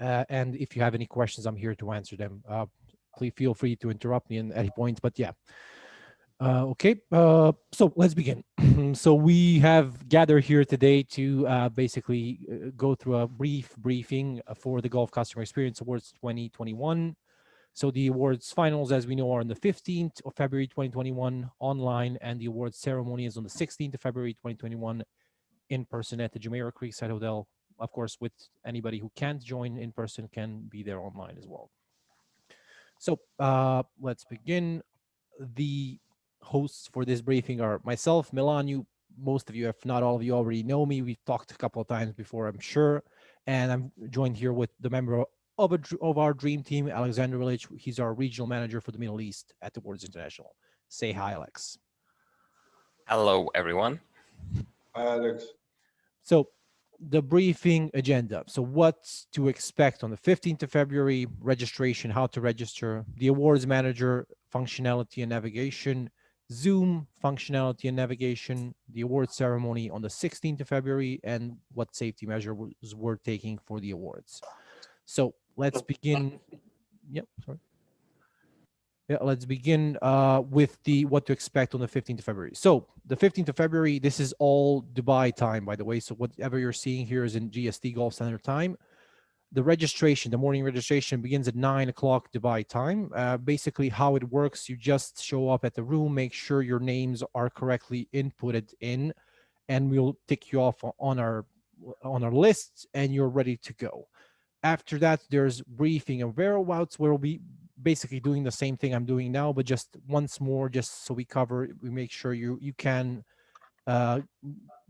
And if you have any questions, I'm here to answer them. Please feel free to interrupt me at any point. But yeah, okay. So let's begin. So we have gathered here today to basically go through a brief briefing for the Golf Customer Experience Awards 2021. So the awards finals, as we know, are on the 15th of February 2021 online, and the awards ceremony is on the 16th of February 2021 in person at the Jumeirah Creekside Hotel. Of course, with anybody who can't join in person can be there online as well. So let's begin. The hosts for this briefing are myself, Milan. You, most of you, if not all of you, already know me. We've talked a couple of times before, I'm sure. And I'm joined here with the member of our dream team, Alexander Village. He's our regional manager for the Middle East at the Words International. Say hi, Alex. Hello, everyone. Hi, Alex. So the briefing agenda. So what's to expect on the 15th of February, registration, how to register, the awards manager, functionality and navigation, Zoom functionality and navigation, the award ceremony on the 16th of February, and what safety measures we're taking for the awards. So let's begin. Yep, sorry. Yeah, let's begin with the what to expect on the 15th of February. So the 15th of February, this is all Dubai time, by the way. So whatever you're seeing here is in GST Gulf Standard Time. The registration, the morning registration begins at 9 o'clock Dubai time. Basically how it works, you just show up at the room, make sure your names are correctly inputted in, and we'll tick you off on our list and you're ready to go. After that, there's briefing and whereabouts where we'll be basically doing the same thing I'm doing now, but just once more, just so we make sure you can uh,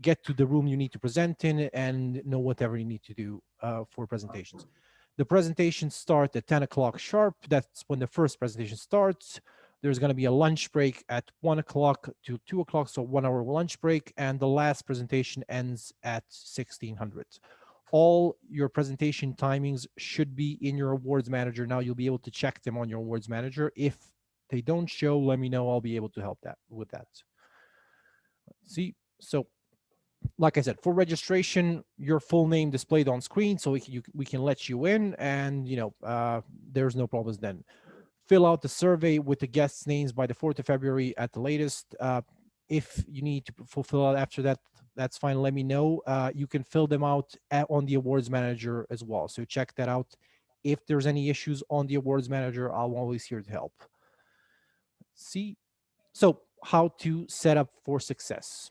get to the room you need to present in and know whatever you need to do for presentations. The presentations start at 10 o'clock sharp. That's when the first presentation starts. There's going to be a lunch break at 1 o'clock to 2 o'clock, so 1 hour lunch break, and the last presentation ends at 1600. All your presentation timings should be in your awards manager. Now you'll be able to check them on your awards manager. If they don't show, let me know. I'll be able to help that with that. Let's see. So like I said, for registration, your full name displayed on screen, so we can let you in, and there's no problems then. Fill out the survey with the guests' names by the 4th of February at the latest. If you need to fulfill out after that, that's fine. Let me know. You can fill them out on the awards manager as well. So check that out. If there's any issues on the awards manager, I'm always here to help. Let's see. So how to set up for success.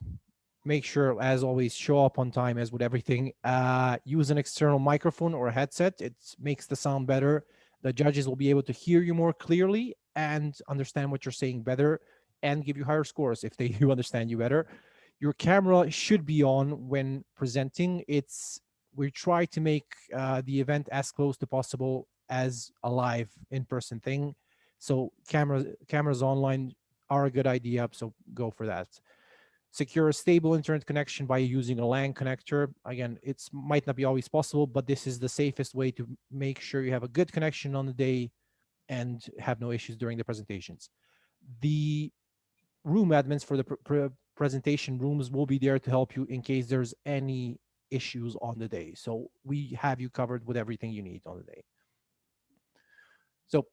Make sure, as always, show up on time as with everything. Use an external microphone or a headset. It makes the sound better. The judges will be able to hear you more clearly and understand what you're saying better and give you higher scores if they do understand you better. Your camera should be on when presenting. We try to make the event as close to possible as a live in-person thing. So cameras online are a good idea, so go for that. Secure a stable internet connection by using a LAN connector. Again, it might not be always possible, but this is the safest way to make sure you have a good connection on the day and have no issues during the presentations. The room admins for the presentation rooms will be there to help you in case there's any issues on the day. So we have you covered with everything you need on the day. So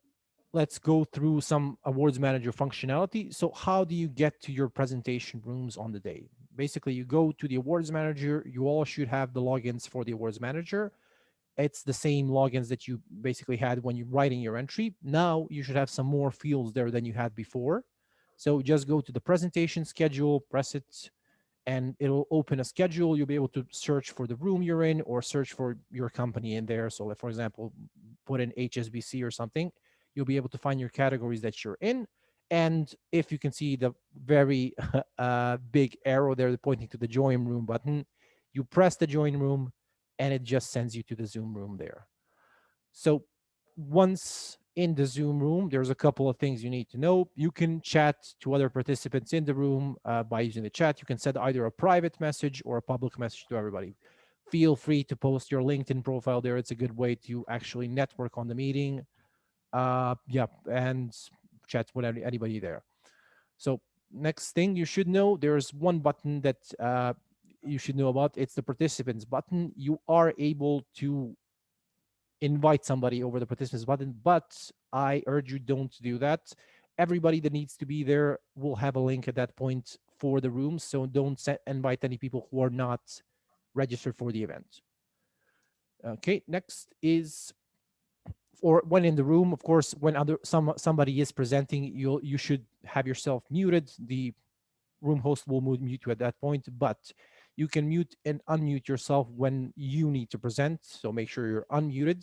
let's go through some awards manager functionality. So how do you get to your presentation rooms on the day? Basically, you go to the awards manager. You all should have the logins for the awards manager. It's the same logins that you basically had when you're writing your entry. Now you should have some more fields there than you had before. So just go to the presentation schedule, press it, and it'll open a schedule. You'll be able to search for the room you're in or search for your company in there. So, like, for example, put in HSBC or something. You'll be able to find your categories that you're in. And if you can see the very big arrow there pointing to the join room button, you press the join room and it just sends you to the Zoom room there. So once in the Zoom room, there's a couple of things you need to know. You can chat to other participants in the room by using the chat. You can send either a private message or a public message to everybody. Feel free to post your LinkedIn profile there. It's a good way to actually network on the meeting. Yeah, and chat with anybody there. So next thing you should know, there's one button that you should know about. It's the participants button. You are able to invite somebody over the participants button, but I urge you don't do that. Everybody that needs to be there will have a link at that point for the room. So don't invite any people who are not registered for the event. Okay, next is or when in the room, of course, when somebody is presenting, you should have yourself muted. The room host will mute you at that point, but you can mute and unmute yourself when you need to present. So make sure you're unmuted.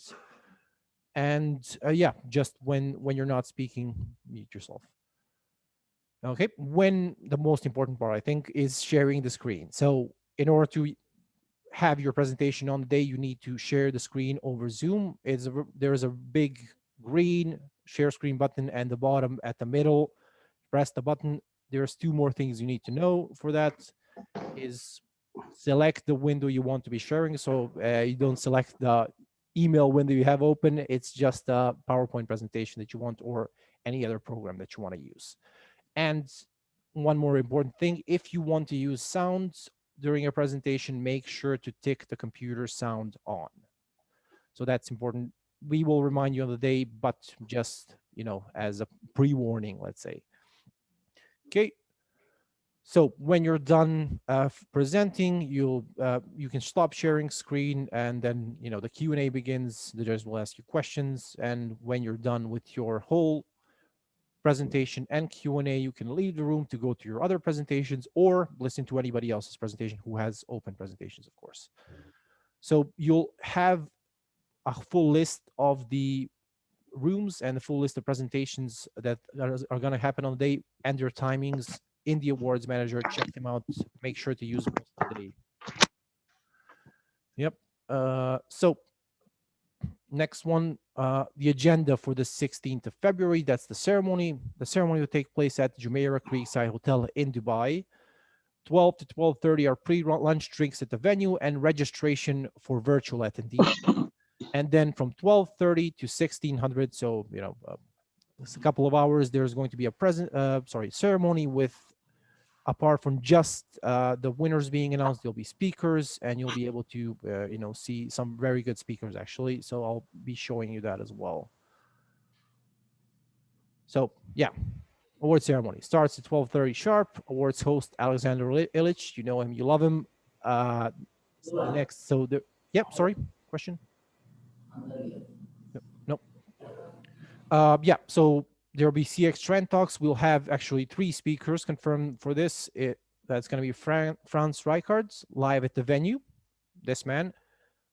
And yeah, just when you're not speaking, mute yourself. Okay, when the most important part I think is sharing the screen. So in order to have your presentation on the day, you need to share the screen over Zoom. There's a big green share screen button, and the bottom at the middle, press the button. There's two more things you need to know for that is select the window you want to be sharing. So you don't select the email window you have open. It's just a PowerPoint presentation that you want or any other program that you want to use. And one more important thing, if you want to use sounds during a presentation, make sure to tick the computer sound on. So that's important. We will remind you on the day, but just, as a pre-warning, let's say. Okay. So when you're done presenting, you can stop sharing screen, and then the Q&A begins. The judges will ask you questions, and when you're done with your whole presentation and Q&A, you can leave the room to go to your other presentations or listen to anybody else's presentation who has open presentations, of course. So you'll have a full list of the rooms and a full list of presentations that are going to happen on the day and their timings in the awards manager. Check them out. Make sure to use most of the day. Yep. So next one, the agenda for the 16th of February. That's the ceremony. The ceremony will take place at Jumeirah Creekside Hotel in Dubai. 12 to 12:30 are pre-lunch drinks at the venue and registration for virtual attendees. And then from 12:30 to 1600, so it's a couple of hours, there's going to be a ceremony with, apart from just the winners being announced, there'll be speakers, and you'll be able to see some very good speakers actually. So I'll be showing you that as well. So yeah, award ceremony starts at 12:30 sharp. Awards host Alexander Illich, you know him, you love him. The next, yep, sorry, question. No. Yeah, so there'll be CX Trend Talks. We'll have actually 3 speakers confirmed for this. That's going to be Franz Reichard live at the venue, this man.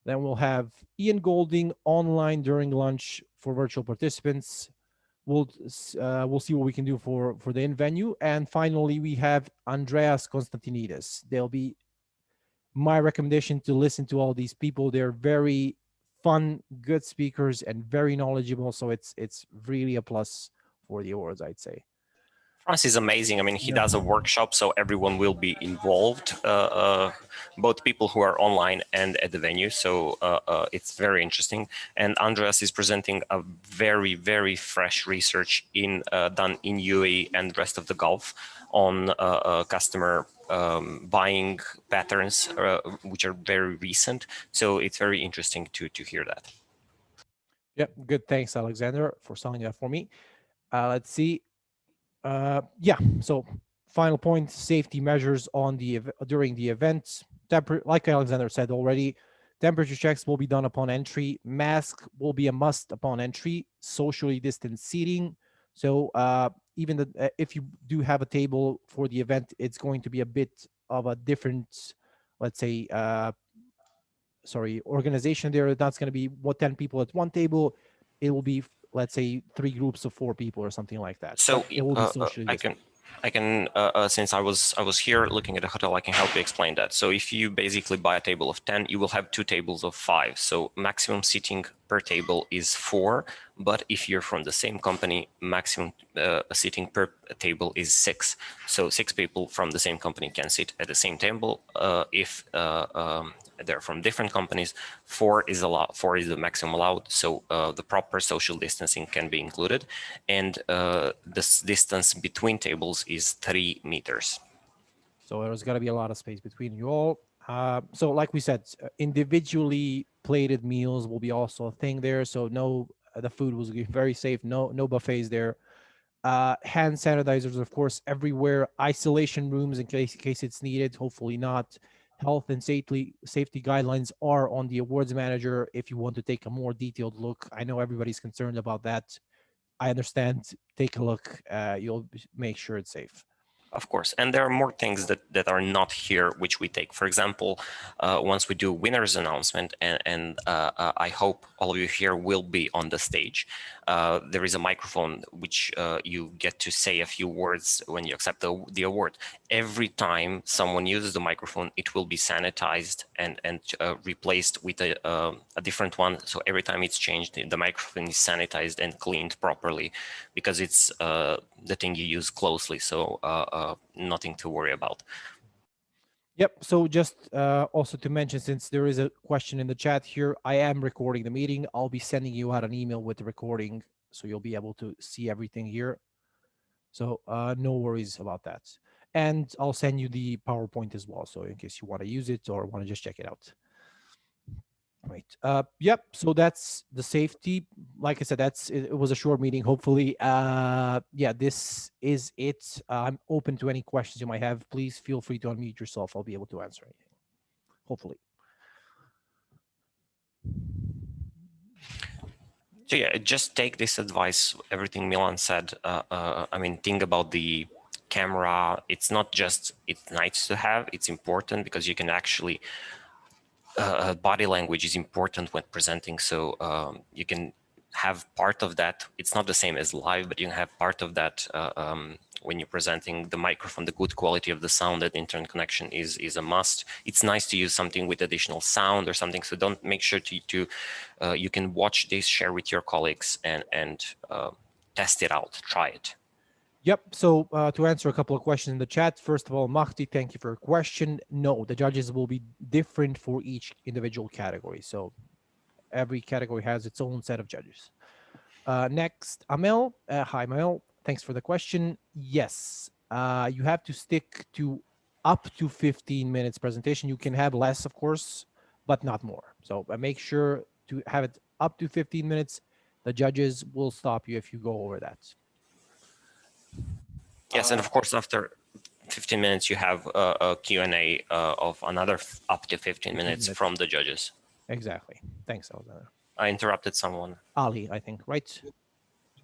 Then we'll have Ian Golding online during lunch for virtual participants. We'll see what we can do for the in venue. And finally, we have Andreas Konstantinidis. They'll be my recommendation to listen to all these people. They're very fun, good speakers, and very knowledgeable. So it's really a plus for the awards, I'd say. France is amazing. I mean, he does a workshop, so everyone will be involved, both people who are online and at the venue. So it's very interesting. And Andreas is presenting a very, very fresh research done in UAE and rest of the Gulf on customer buying patterns, which are very recent. So it's very interesting to hear that. Yep, good. Thanks, Alexander, for selling that for me. Let's see. Yeah, so final point, safety measures on during the event. Like Alexander said already, temperature checks will be done upon entry. Mask will be a must upon entry. Socially distanced seating. So even if you do have a table for the event, it's going to be a bit of a different, let's say, organization there. That's going to be 10 people at one table. It will be, let's say, 3 groups of 4 people or something like that. So but it will be socially distant. I can since I was here looking at the hotel, I can help you explain that. So if you basically buy a table of 10, you will have 2 tables of 5. So maximum seating per table is 4. But if you're from the same company, maximum seating per table is 6. So 6 people from the same company can sit at the same table. If they're from different companies, 4 is allowed. 4 is the maximum allowed. So the proper social distancing can be included, and this distance between tables is 3 meters. So there's got to be a lot of space between you all. So like we said, individually plated meals will be also a thing there. So no, the food was very safe. No buffets there. Hand sanitizers, of course, everywhere. Isolation rooms in case it's needed. Hopefully not. Health and safety guidelines are on the awards manager. If you want to take a more detailed look, I know everybody's concerned about that. I understand. Take a look. You'll make sure it's safe. Of course, and there are more things that are not here, which we take. For example, once we do winners announcement, and I hope all of you here will be on the stage, there is a microphone which you get to say a few words when you accept the award. Every time someone uses the microphone, it will be sanitized and replaced with a different one. So every time it's changed, the microphone is sanitized and cleaned properly, because it's the thing you use closely. So nothing to worry about. Yep. So just also to mention, since there is a question in the chat here, I am recording the meeting. I'll be sending you out an email with the recording, so you'll be able to see everything here. So no worries about that. And I'll send you the PowerPoint as well, so in case you want to use it or want to just check it out. Right. Yep. So that's the safety. Like I said, it was a short meeting. Hopefully, yeah, this is it. I'm open to any questions you might have. Please feel free to unmute yourself. I'll be able to answer anything. Hopefully. So yeah, just take this advice, everything Milan said. I mean, think about the camera. It's not just, it's nice to have, it's important because you can actually, body language is important when presenting. So you can have part of that. It's not the same as live, but you can have part of that when you're presenting. The microphone, the good quality of the sound and internet connection is a must. It's nice to use something with additional sound or something. So don't, make sure to you can watch this, share with your colleagues, and test it out, try it. Yep. So to answer a couple of questions in the chat, first of all, Mahdi, thank you for your question. No, the judges will be different for each individual category. So every category has its own set of judges. Next, Amel. Hi, Amel. Thanks for the question. Yes, you have to stick to up to 15 minutes presentation. You can have less, of course, but not more. So make sure to have it up to 15 minutes. The judges will stop you if you go over that. Yes, and of course, after 15 minutes, you have a Q&A of another up to 15 minutes from the judges. Exactly. Thanks, Alexander. I interrupted someone. Ali, I think, right?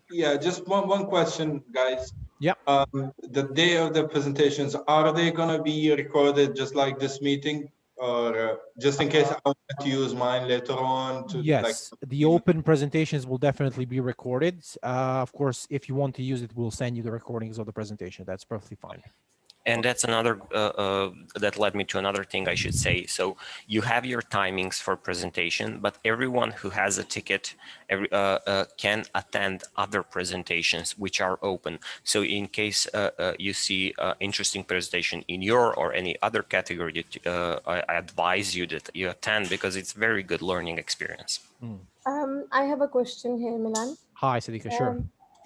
Yeah, just one question, guys. Yeah. The day of the presentations, are they going to be recorded just like this meeting? Or just in case I want to use mine later on? Yes, the open presentations will definitely be recorded. Of course, if you want to use it, we'll send you the recordings of the presentation. That's perfectly fine. And that's another, that led me to another thing I should say. So you have your timings for presentation, but everyone who has a ticket can attend other presentations which are open. So in case you see interesting presentation in your or any other category, I advise you that you attend, because it's very good learning experience. I have a question here, Milan. Hi, Sadika, sure.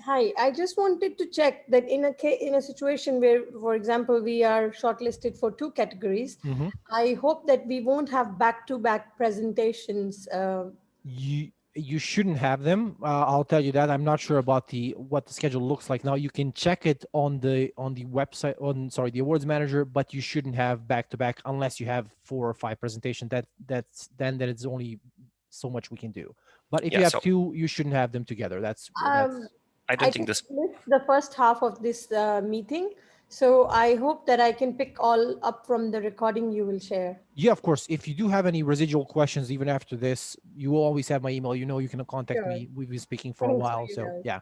Hi, I just wanted to check that in a situation where, for example, we are shortlisted for 2 categories, I hope that we won't have back-to-back presentations. You shouldn't have them. I'll tell you that. I'm not sure about what the schedule looks like now. You can check it on the website, the awards manager, but you shouldn't have back-to-back unless you have 4 or 5 presentations. Then it's only so much we can do. But if you have 2, you shouldn't have them together. That's I don't think this. Missed the first half of this meeting, so I hope that I can pick all up from the recording you will share. Yeah, of course. If you do have any residual questions, even after this, you will always have my email. You know, you can contact me. We've been speaking for a while, so yeah.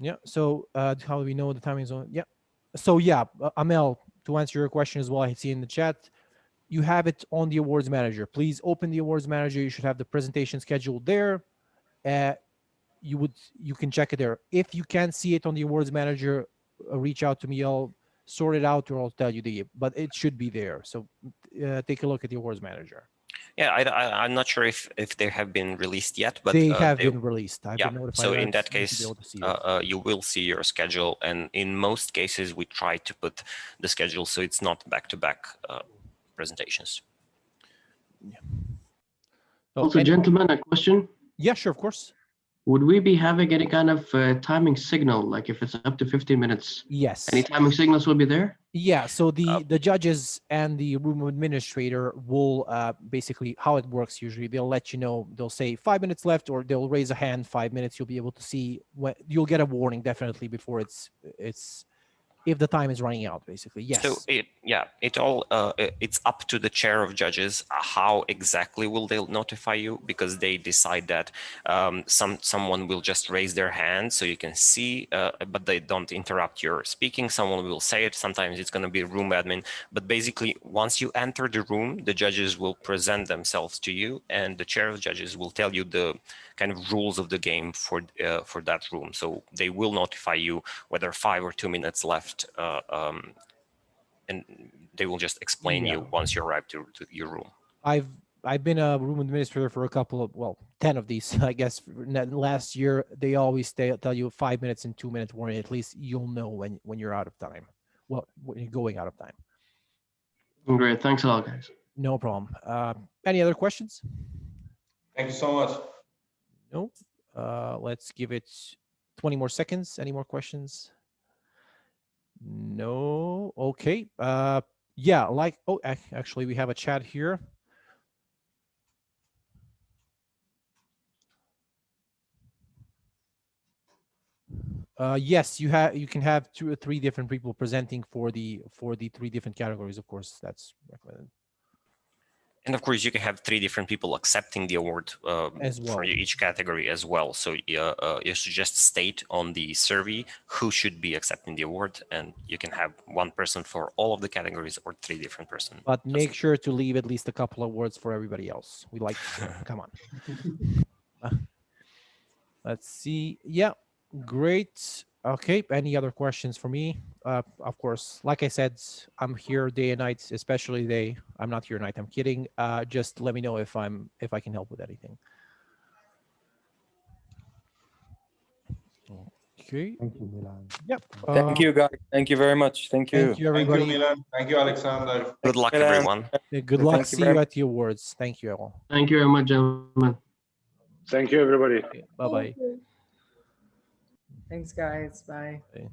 Yeah. So how do we know the timing zone? Yeah. So yeah, Amel, to answer your question as well, I see in the chat, you have it on the awards manager. Please open the awards manager. You should have the presentation scheduled there. You can check it there. If you can't see it on the awards manager, reach out to me. I'll sort it out, or I'll tell you but it should be there. So take a look at the awards manager. Yeah, I'm not sure if they have been released yet, but they have been released. I've been notified. So in that case, you will see your schedule, and in most cases, we try to put the schedule so it's not back-to-back presentations. Oh, Also, gentlemen, a question. yeah, sure, of course. Would we be having any kind of timing signal, like if it's up to 15 minutes? Yes. Any timing signals will be there? Yeah, so the judges and the room administrator will basically, how it works usually, they'll let you know, they'll say 5 minutes left, or they'll raise a hand 5 minutes. You'll be able to see when you'll get a warning definitely before it's if the time is running out, basically. Yes. So it's up to the chair of judges how exactly will they notify you, because they decide that someone will just raise their hand so you can see, but they don't interrupt your speaking. Someone will say it. Sometimes it's going to be room admin, but basically once you enter the room, the judges will present themselves to you, and the chair of judges will tell you the kind of rules of the game for that room. So they will notify you whether 5 or 2 minutes left, and they will just explain you once you arrive to your room. I've been a room administrator for a couple of 10 of these, I guess. Last year they always tell you 5 minutes and 2 minutes warning. At least you'll know when you're out of time. Well, when you're going out of time. Great, thanks a lot, guys. No problem. Any other questions? Thank you so much. No. Let's give it 20 more seconds. Any more questions? No. Okay. Yeah, actually we have a chat here. Yes, you can have 2 or 3 different people presenting for the 3 different categories. Of course, that's recommended. And of course, you can have 3 different people accepting the award As well. for each category as well. So you should just state on the survey who should be accepting the award, and you can have 1 person for all of the categories or 3 different persons. But make sure to leave at least a couple of words for everybody else. We like, come on. Let's see. Yeah, great. Okay, any other questions for me? Of course, like I said, I'm here day and night, especially day. I'm not here at night. I'm kidding. Just let me know if I can help with anything. Okay. Thank you, Milan. Yep. Thank you, guys. Thank you very much. Thank you. Thank you, everybody. Thank you, Milan. Thank you, Alexander. Good luck, Milan. everyone. Good luck. Thank you See very you at the awards. Thank you all. Thank you very much, gentlemen. Thank you, everybody. Bye-bye. Thank you. Thanks, guys. Bye. Okay.